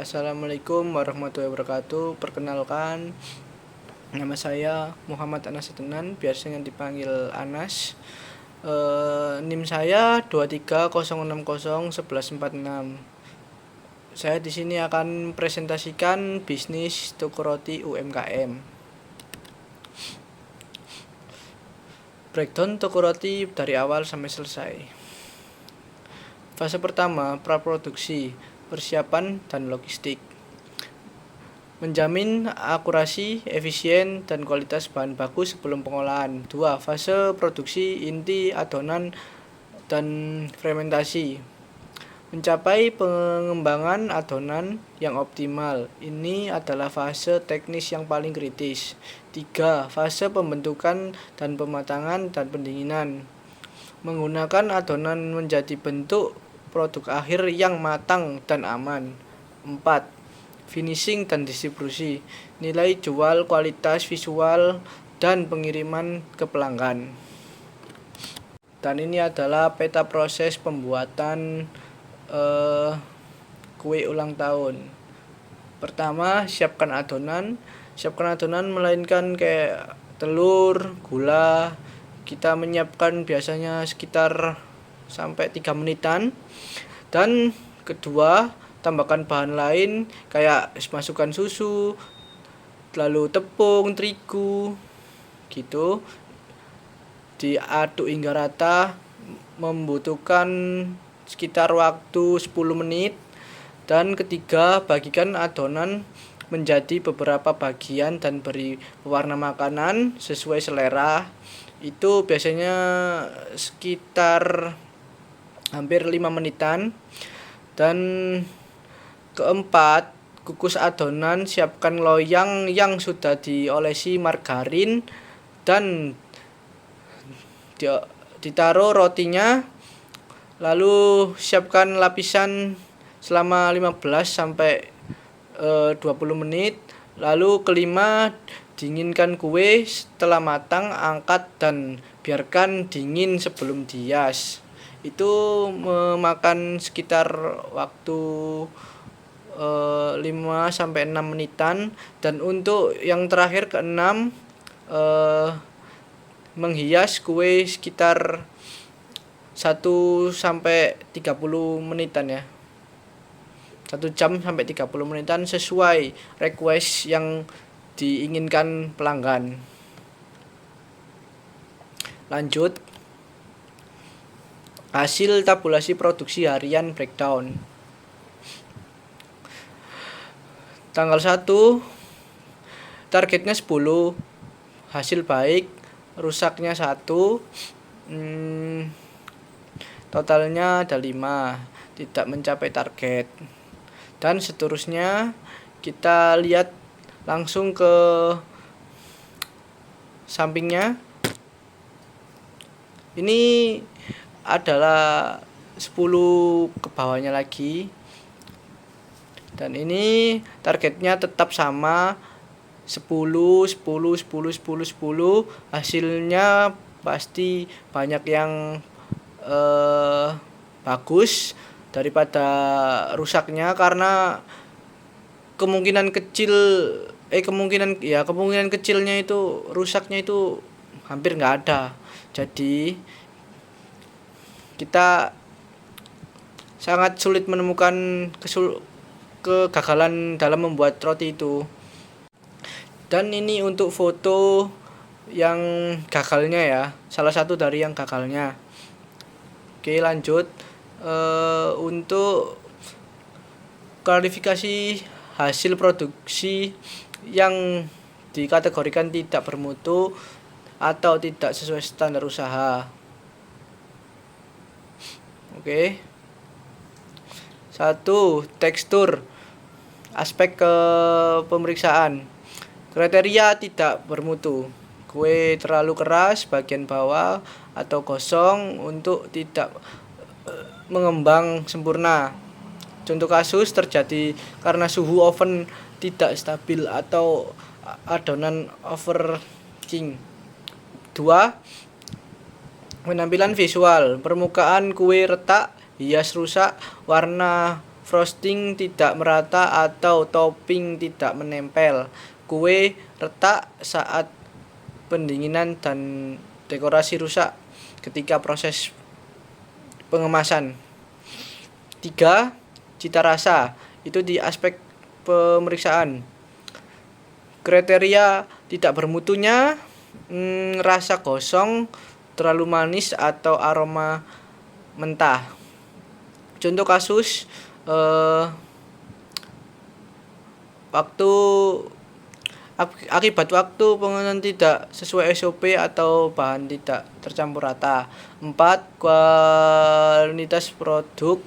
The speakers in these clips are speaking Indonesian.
Assalamualaikum warahmatullahi wabarakatuh. Perkenalkan, nama saya Muhammad Anas Setenan, biasanya dipanggil Anas. NIM saya 230601146. Saya di sini akan presentasikan bisnis toko roti UMKM. Breakdown toko roti dari awal sampai selesai. Fase pertama, praproduksi, persiapan dan logistik. Menjamin akurasi, efisien, dan kualitas bahan baku sebelum pengolahan. 2. Fase produksi inti, adonan, dan fermentasi. Mencapai pengembangan adonan yang optimal. Ini adalah fase teknis yang paling kritis. 3. Fase pembentukan dan pematangan dan pendinginan. Menggunakan adonan menjadi bentuk produk akhir yang matang dan aman. 4. Finishing dan distribusi. Nilai jual, kualitas visual, dan pengiriman ke pelanggan. Dan ini adalah peta proses pembuatan kue ulang tahun. Pertama, siapkan adonan. Siapkan adonan melainkan kayak telur, gula. Kita menyiapkan biasanya sekitar sampai 3 menitan. Dan kedua, tambahkan bahan lain kayak masukkan susu, lalu tepung, terigu gitu. Diaduk hingga rata, membutuhkan sekitar waktu 10 menit. Dan ketiga, bagikan adonan menjadi beberapa bagian dan beri pewarna makanan sesuai selera. Itu biasanya sekitar hampir 5 menitan. Dan keempat, kukus adonan, siapkan loyang yang sudah diolesi margarin dan ditaruh rotinya. Lalu siapkan lapisan selama 15 sampai 20 menit. Lalu kelima, dinginkan kue. Setelah matang, angkat dan biarkan dingin sebelum dihias. Itu memakan sekitar waktu 5 sampai 6 menitan. Dan untuk yang terakhir keenam, menghias kue sekitar 1 sampai 30 menitan ya. 1 jam sampai 30 menitan sesuai request yang diinginkan pelanggan. Lanjut, hasil tabulasi produksi harian breakdown. Tanggal 1, targetnya 10, hasil baik, rusaknya 1, totalnya ada 5, tidak mencapai target. Dan seterusnya kita lihat langsung ke sampingnya. Ini adalah 10 ke bawahnya lagi. Dan ini targetnya tetap sama, 10, 10, 10, 10, 10. Hasilnya pasti banyak yang bagus daripada rusaknya, karena kemungkinan kecilnya itu rusaknya itu hampir nggak ada. Jadi kita sangat sulit menemukan kegagalan dalam membuat roti itu. Dan ini untuk foto yang gagalnya ya, salah satu dari yang gagalnya. Oke, lanjut. Untuk klarifikasi hasil produksi yang dikategorikan tidak bermutu atau tidak sesuai standar usaha. Oke. 1. Tekstur. Aspek pemeriksaan. Kriteria tidak bermutu. Kue terlalu keras bagian bawah atau gosong untuk tidak mengembang sempurna. Contoh kasus terjadi karena suhu oven tidak stabil atau adonan overcooking. 2. Penampilan visual. Permukaan kue retak, hias rusak, warna frosting tidak merata atau topping tidak menempel. Kue retak saat pendinginan dan dekorasi rusak ketika proses pengemasan. 3. Cita rasa. Itu di aspek pemeriksaan. Kriteria tidak bermutunya, rasa gosong, terlalu manis atau aroma mentah. Contoh kasus akibat waktu pengenalan tidak sesuai SOP atau bahan tidak tercampur rata. 4. Kualitas produk,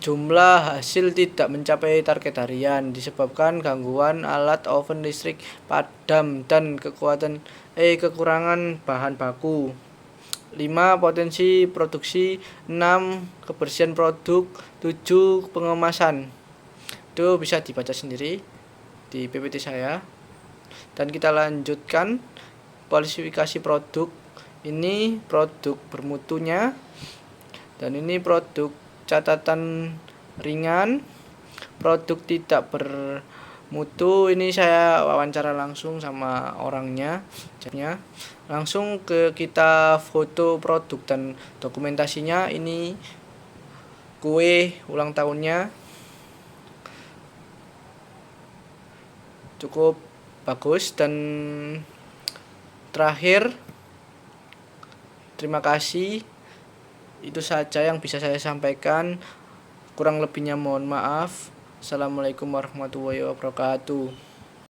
jumlah hasil tidak mencapai target harian disebabkan gangguan alat oven listrik padam dan kekurangan bahan baku. 5. Potensi produksi. 6. Kebersihan produk. 7. Pengemasan. Itu bisa dibaca sendiri di PPT saya. Dan kita lanjutkan kualifikasi produk. Ini produk bermutunya, dan ini produk catatan ringan. Produk tidak bermutu, ini saya wawancara langsung sama orangnya. Langsung kita foto produk dan dokumentasinya. Ini kue ulang tahunnya, cukup bagus. Dan terakhir, terima kasih. Itu saja yang bisa saya sampaikan. Kurang lebihnya mohon maaf. Assalamualaikum warahmatullahi wabarakatuh.